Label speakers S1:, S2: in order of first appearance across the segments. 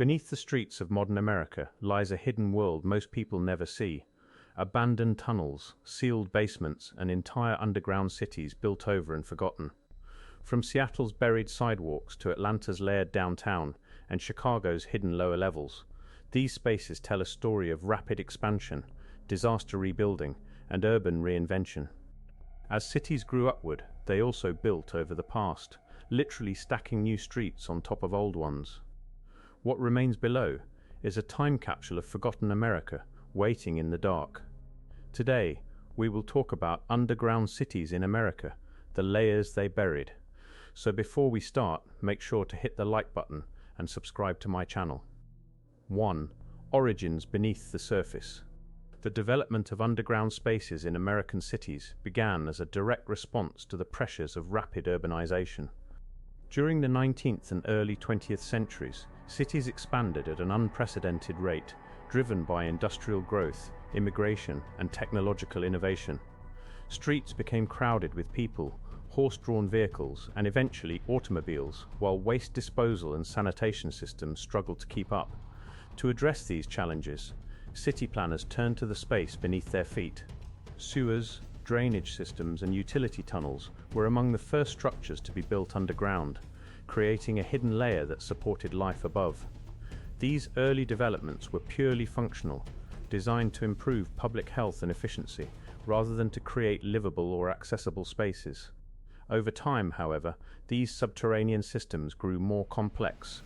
S1: Beneath the streets of modern America lies a hidden world most people never see. Abandoned tunnels, sealed basements, and entire underground cities built over and forgotten. From Seattle's buried sidewalks to Atlanta's layered downtown and Chicago's hidden lower levels, these spaces tell a story of rapid expansion, disaster rebuilding, and urban reinvention. As cities grew upward, they also built over the past, literally stacking new streets on top of old ones. What remains below is a time capsule of forgotten America, waiting in the dark. Today, we will talk about underground cities in America, the layers they buried. So before we start, make sure to hit the like button and subscribe to my channel. 1. Origins beneath the surface. The development of underground spaces in American cities began as a direct response to the pressures of rapid urbanization. During the 19th and early 20th centuries, cities expanded at an unprecedented rate, driven by industrial growth, immigration, and technological innovation. Streets became crowded with people, horse-drawn vehicles, and eventually automobiles, while waste disposal and sanitation systems struggled to keep up. To address these challenges, city planners turned to the space beneath their feet. Sewers, drainage systems, and utility tunnels were among the first structures to be built underground, creating a hidden layer that supported life above. These early developments were purely functional, designed to improve public health and efficiency, rather than to create livable or accessible spaces. Over time, however, these subterranean systems grew more complex.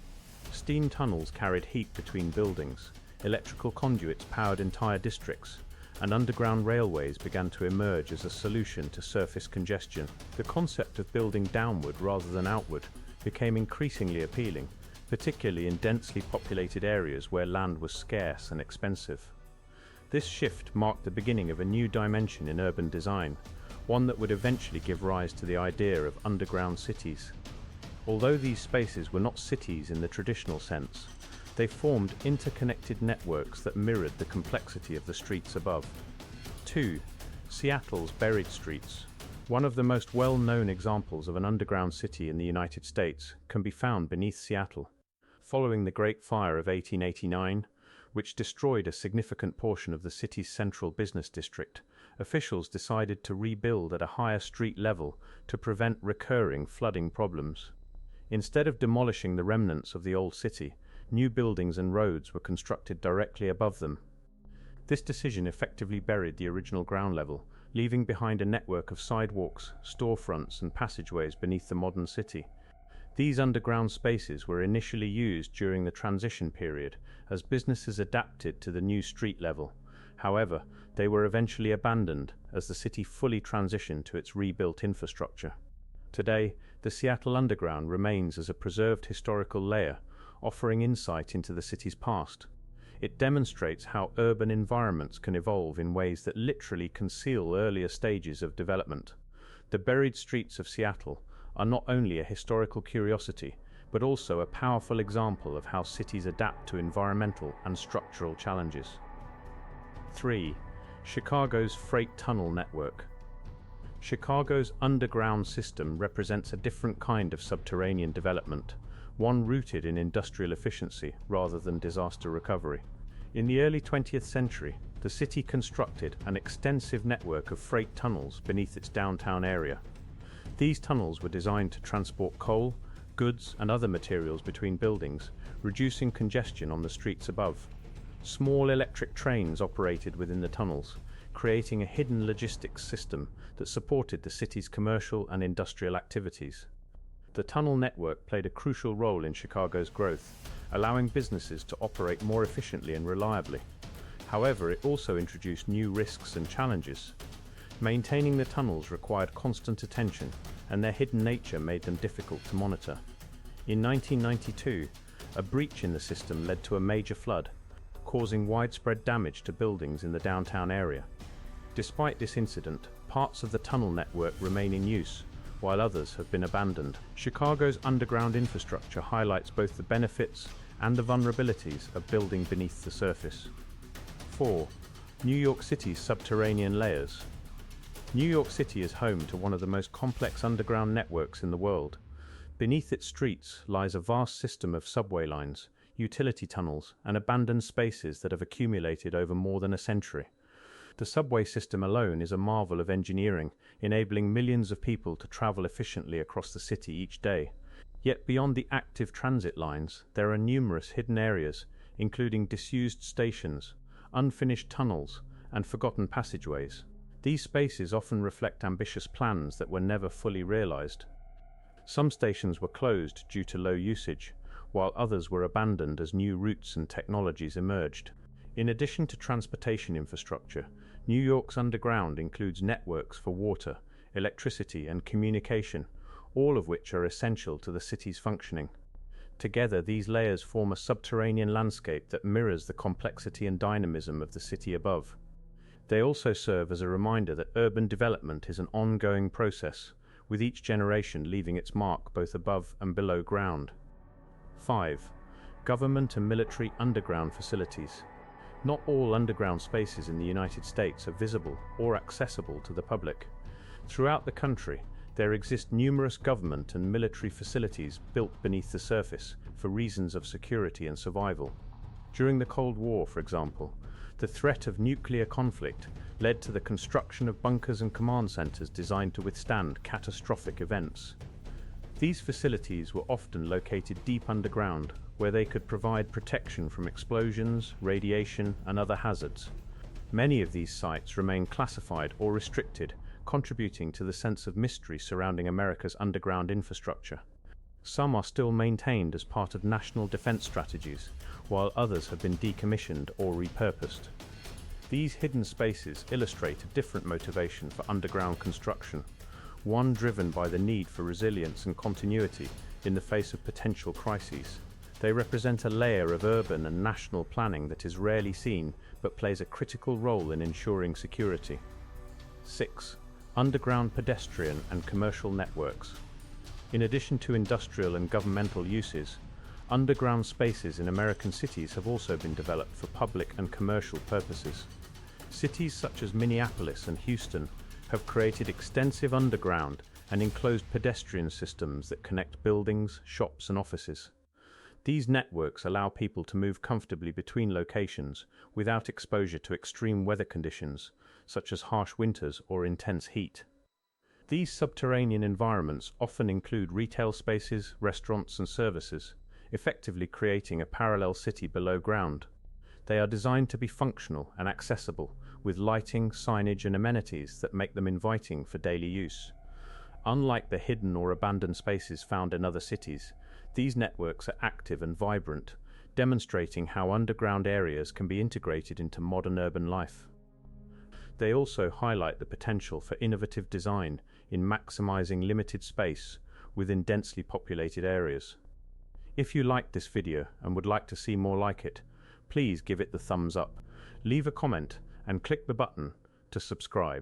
S1: Steam tunnels carried heat between buildings, electrical conduits powered entire districts, and underground railways began to emerge as a solution to surface congestion. The concept of building downward rather than outward became increasingly appealing, particularly in densely populated areas where land was scarce and expensive. This shift marked the beginning of a new dimension in urban design, one that would eventually give rise to the idea of underground cities. Although these spaces were not cities in the traditional sense, they formed interconnected networks that mirrored the complexity of the streets above. 2. Seattle's buried streets. One of the most well-known examples of an underground city in the United States can be found beneath Seattle. Following the Great Fire of 1889, which destroyed a significant portion of the city's central business district, officials decided to rebuild at a higher street level to prevent recurring flooding problems. Instead of demolishing the remnants of the old city, new buildings and roads were constructed directly above them. This decision effectively buried the original ground level, leaving behind a network of sidewalks, storefronts, and passageways beneath the modern city. These underground spaces were initially used during the transition period as businesses adapted to the new street level. However, they were eventually abandoned as the city fully transitioned to its rebuilt infrastructure. Today, the Seattle Underground remains as a preserved historical layer, offering insight into the city's past. It demonstrates how urban environments can evolve in ways that literally conceal earlier stages of development. The buried streets of Seattle are not only a historical curiosity, but also a powerful example of how cities adapt to environmental and structural challenges. 3. Chicago's freight tunnel network. Chicago's underground system represents a different kind of subterranean development, one rooted in industrial efficiency rather than disaster recovery. In the early 20th century, the city constructed an extensive network of freight tunnels beneath its downtown area. These tunnels were designed to transport coal, goods, and other materials between buildings, reducing congestion on the streets above. Small electric trains operated within the tunnels, creating a hidden logistics system that supported the city's commercial and industrial activities. The tunnel network played a crucial role in Chicago's growth, allowing businesses to operate more efficiently and reliably. However, it also introduced new risks and challenges. Maintaining the tunnels required constant attention, and their hidden nature made them difficult to monitor. In 1992, a breach in the system led to a major flood, causing widespread damage to buildings in the downtown area. Despite this incident, parts of the tunnel network remain in use, while others have been abandoned. Chicago's underground infrastructure highlights both the benefits and the vulnerabilities of building beneath the surface. 4. New York City's subterranean layers. New York City is home to one of the most complex underground networks in the world. Beneath its streets lies a vast system of subway lines, utility tunnels, and abandoned spaces that have accumulated over more than a century. The subway system alone is a marvel of engineering, enabling millions of people to travel efficiently across the city each day. Yet beyond the active transit lines, there are numerous hidden areas, including disused stations, unfinished tunnels, and forgotten passageways. These spaces often reflect ambitious plans that were never fully realized. Some stations were closed due to low usage, while others were abandoned as new routes and technologies emerged. In addition to transportation infrastructure, New York's underground includes networks for water, electricity, and communication, all of which are essential to the city's functioning. Together, these layers form a subterranean landscape that mirrors the complexity and dynamism of the city above. They also serve as a reminder that urban development is an ongoing process, with each generation leaving its mark both above and below ground. 5. Government and military underground facilities. Not all underground spaces in the United States are visible or accessible to the public. Throughout the country, there exist numerous government and military facilities built beneath the surface for reasons of security and survival. During the Cold War, for example, the threat of nuclear conflict led to the construction of bunkers and command centers designed to withstand catastrophic events. These facilities were often located deep underground, where they could provide protection from explosions, radiation, and other hazards. Many of these sites remain classified or restricted, contributing to the sense of mystery surrounding America's underground infrastructure. Some are still maintained as part of national defense strategies, while others have been decommissioned or repurposed. These hidden spaces illustrate a different motivation for underground construction, one driven by the need for resilience and continuity in the face of potential crises. They represent a layer of urban and national planning that is rarely seen but plays a critical role in ensuring security. 6. Underground pedestrian and commercial networks. In addition to industrial and governmental uses, underground spaces in American cities have also been developed for public and commercial purposes. Cities such as Minneapolis and Houston have created extensive underground and enclosed pedestrian systems that connect buildings, shops, and offices. These networks allow people to move comfortably between locations without exposure to extreme weather conditions, such as harsh winters or intense heat. These subterranean environments often include retail spaces, restaurants, and services, effectively creating a parallel city below ground. They are designed to be functional and accessible, with lighting, signage, and amenities that make them inviting for daily use. Unlike the hidden or abandoned spaces found in other cities, these networks are active and vibrant, demonstrating how underground areas can be integrated into modern urban life. They also highlight the potential for innovative design in maximizing limited space within densely populated areas. If you liked this video and would like to see more like it, please give it the thumbs up, leave a comment, and click the button to subscribe.